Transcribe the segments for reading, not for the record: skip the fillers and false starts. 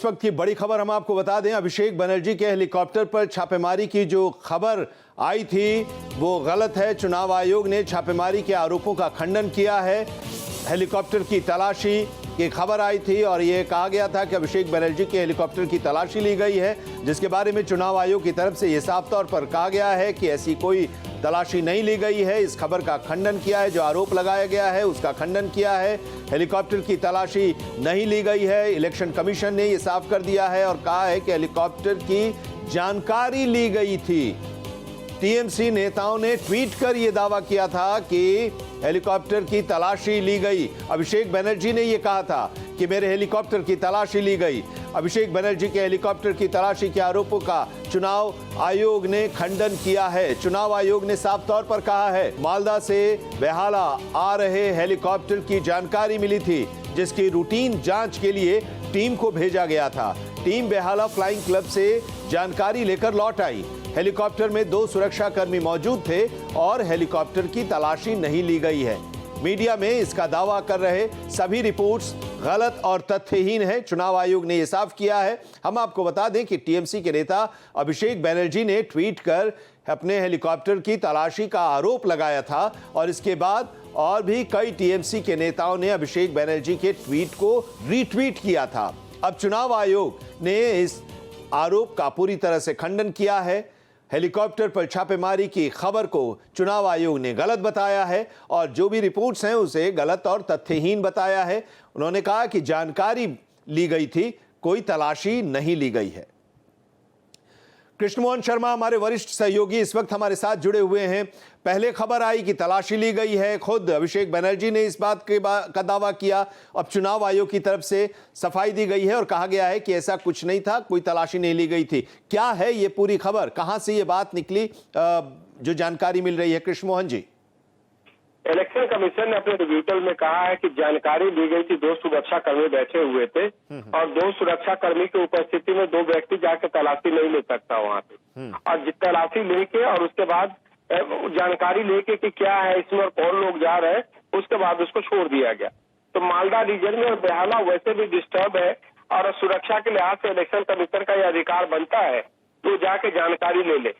इस वक्त की बड़ी खबर हम आपको बता दें, अभिषेक बनर्जी के हेलीकॉप्टर पर छापेमारी की जो खबर आई थी वो गलत है। चुनाव आयोग ने छापेमारी के आरोपों का खंडन किया है। हेलीकॉप्टर की तलाशी की खबर आई थी और ये कहा गया था कि अभिषेक बनर्जी के हेलीकॉप्टर की तलाशी ली गई है, जिसके बारे में चुनाव आयोग की तरफ से ये साफ तौर पर कहा गया है कि ऐसी कोई तलाशी नहीं ली गई है। इस खबर का खंडन किया है, जो आरोप लगाया गया है उसका खंडन किया है। हेलीकॉप्टर की तलाशी नहीं ली गई है, इलेक्शन कमीशन ने ये साफ कर दिया है और कहा है कि हेलीकॉप्टर की जानकारी ली गई थी। टीएमसी नेताओं ने ट्वीट कर यह दावा किया था कि हेलीकॉप्टर की तलाशी ली गई। अभिषेक बनर्जी ने यह कहा था कि मेरे हेलीकॉप्टर की तलाशी ली गई। अभिषेक बनर्जी के हेलीकॉप्टर की तलाशी के आरोपों का चुनाव आयोग ने खंडन किया है। चुनाव आयोग ने साफ तौर पर कहा है, मालदा से बेहाला आ रहे हेलीकॉप्टर की जानकारी मिली थी, जिसकी रूटीन जांच के लिए टीम को भेजा गया था। टीम बेहाला फ्लाइंग क्लब से जानकारी लेकर लौट आई। हेलीकॉप्टर में 2 सुरक्षाकर्मी मौजूद थे और हेलीकॉप्टर की तलाशी नहीं ली गई है। मीडिया में इसका दावा कर रहे सभी रिपोर्ट्स गलत और तथ्यहीन है। चुनाव आयोग ने यह साफ किया है। हम आपको बता दें कि टीएमसी के नेता अभिषेक बनर्जी ने ट्वीट कर अपने हेलीकॉप्टर की तलाशी का आरोप लगाया था और इसके बाद और भी कई टीएमसी के नेताओं ने अभिषेक बनर्जी के ट्वीट को रीट्वीट किया था। अब चुनाव आयोग ने इस आरोप का पूरी तरह से खंडन किया है। हेलीकॉप्टर पर छापेमारी की खबर को चुनाव आयोग ने गलत बताया है और जो भी रिपोर्ट्स हैं उसे गलत और तथ्यहीन बताया है। उन्होंने कहा कि जानकारी ली गई थी, कोई तलाशी नहीं ली गई है। कृष्णमोहन शर्मा हमारे वरिष्ठ सहयोगी इस वक्त हमारे साथ जुड़े हुए हैं। पहले खबर आई कि तलाशी ली गई है, खुद अभिषेक बनर्जी ने इस बात का दावा किया। अब चुनाव आयोग की तरफ से सफाई दी गई है और कहा गया है कि ऐसा कुछ नहीं था, कोई तलाशी नहीं ली गई थी। क्या है ये पूरी खबर, कहां से ये बात निकली, जो जानकारी मिल रही है कृष्णमोहन जी? इलेक्शन कमीशन ने अपने रिव्यूटल में कहा है कि जानकारी ली गई थी, 2 सुरक्षा कर्मी बैठे हुए थे और 2 सुरक्षा कर्मी की उपस्थिति में 2 व्यक्ति जाके तलाशी नहीं ले सकता वहाँ पे। और तलाशी लेके और उसके बाद जानकारी लेके कि क्या है इसमें और कौन लोग जा रहे हैं, उसके बाद उसको छोड़ दिया गया। तो मालदा रीजन में और बेहाला वैसे भी डिस्टर्ब है और सुरक्षा के लिहाज से इलेक्शन कमीशन का यह अधिकार बनता है तो जाके जानकारी ले ले।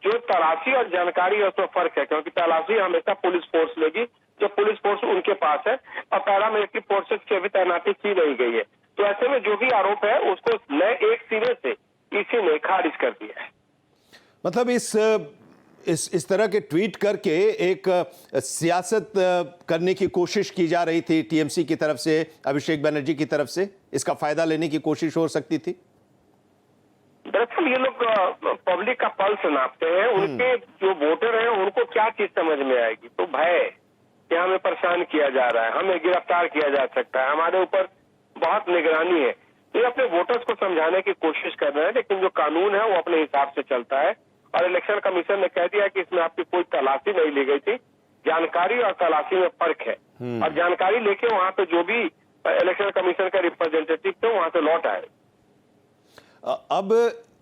जो तलाशी और जानकारी है उसमें फर्क है, क्योंकि तलाशी हमेशा पुलिस फोर्स लेगी, जो पुलिस फोर्स उनके पास है और पैरामिलिट्री फोर्सेस की भी तैनाती की नहीं गई है। तो ऐसे में जो भी आरोप है उसको नए एक सिरे से इसी ने खारिज कर दिया है। मतलब इस तरह के ट्वीट करके एक सियासत करने की कोशिश की जा रही थी टीएमसी की तरफ से, अभिषेक बनर्जी की तरफ से, इसका फायदा लेने की कोशिश हो सकती थी। दरअसल ये लोग पब्लिक का पल्स नापते हैं, उनके जो वोटर हैं उनको क्या चीज समझ में आएगी। तो भय कि हमें परेशान किया जा रहा है, हमें गिरफ्तार किया जा सकता है, हमारे ऊपर बहुत निगरानी है, तो ये अपने वोटर्स को समझाने की कोशिश कर रहे हैं। लेकिन जो कानून है वो अपने हिसाब से चलता है और इलेक्शन कमीशन ने कह दिया कि इसमें आपकी कोई तलाशी नहीं ली गई थी। जानकारी और तलाशी में फर्क है और जानकारी लेके वहां पे जो भी इलेक्शन कमीशन का रिप्रेजेंटेटिव थे वहां से लौट आए। अब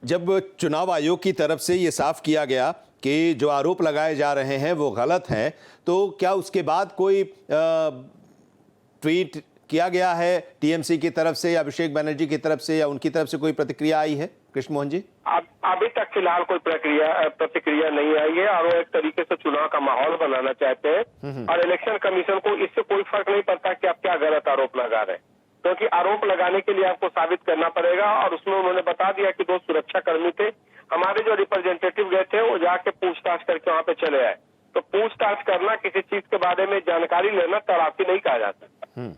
जब चुनाव आयोग की तरफ से ये साफ किया गया कि जो आरोप लगाए जा रहे हैं वो गलत हैं, तो क्या उसके बाद कोई ट्वीट किया गया है टीएमसी की तरफ से, अभिषेक बनर्जी की तरफ से, या उनकी तरफ से कोई प्रतिक्रिया आई है कृष्णमोहन जी? अभी तक फिलहाल कोई प्रतिक्रिया नहीं आई है और वो एक तरीके से चुनाव का माहौल बनाना चाहते हैं और इलेक्शन कमीशन को इससे कोई फर्क नहीं पड़ता कि आप क्या गलत आरोप लगा रहे हैं, क्योंकि आरोप लगाने के लिए आपको साबित करना पड़ेगा। और उसमें उन्होंने बता दिया कि 2 सुरक्षा कर्मी थे, हमारे जो रिप्रेजेंटेटिव गए थे वो जाके पूछताछ करके वहां पे चले आए। तो पूछताछ करना, किसी चीज के बारे में जानकारी लेना तलाशी नहीं कहा जा सकता।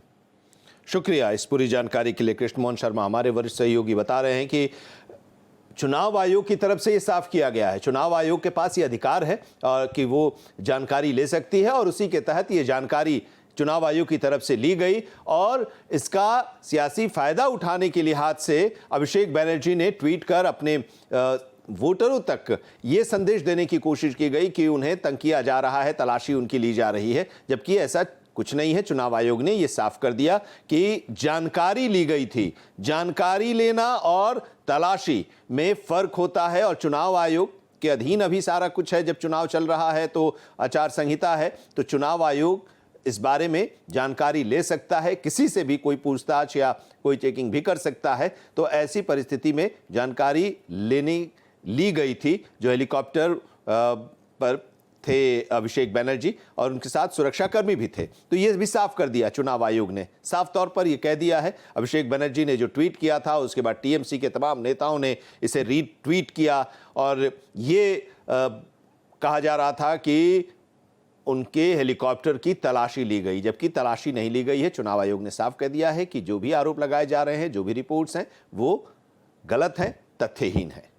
शुक्रिया इस पूरी जानकारी के लिए। कृष्णमोहन शर्मा हमारे वरिष्ठ सहयोगी बता रहे हैं कि चुनाव आयोग की तरफ से ये साफ किया गया है, चुनाव आयोग के पास ये अधिकार है कि वो जानकारी ले सकती है और उसी के तहत ये जानकारी चुनाव आयोग की तरफ से ली गई और इसका सियासी फायदा उठाने के लिहाज से अभिषेक बनर्जी ने ट्वीट कर अपने वोटरों तक ये संदेश देने की कोशिश की गई कि उन्हें तंग किया जा रहा है, तलाशी उनकी ली जा रही है, जबकि ऐसा कुछ नहीं है। चुनाव आयोग ने यह साफ कर दिया कि जानकारी ली गई थी। जानकारी लेना और तलाशी में फर्क होता है और चुनाव आयोग के अधीन अभी सारा कुछ है। जब चुनाव चल रहा है तो आचार संहिता है, तो चुनाव आयोग इस बारे में जानकारी ले सकता है, किसी से भी कोई पूछताछ या कोई चेकिंग भी कर सकता है। तो ऐसी परिस्थिति में जानकारी ली गई थी। जो हेलीकॉप्टर पर थे अभिषेक बनर्जी और उनके साथ सुरक्षाकर्मी भी थे। तो ये भी साफ कर दिया चुनाव आयोग ने, साफ तौर पर ये कह दिया है। अभिषेक बनर्जी ने जो ट्वीट किया था, उसके बाद टीएमसी के तमाम नेताओं ने इसे रीट्वीट किया और ये कहा जा रहा था कि उनके हेलीकॉप्टर की तलाशी ली गई, जबकि तलाशी नहीं ली गई है। चुनाव आयोग ने साफ कह दिया है कि जो भी आरोप लगाए जा रहे हैं, जो भी रिपोर्ट्स हैं, वो गलत हैं, तथ्यहीन है।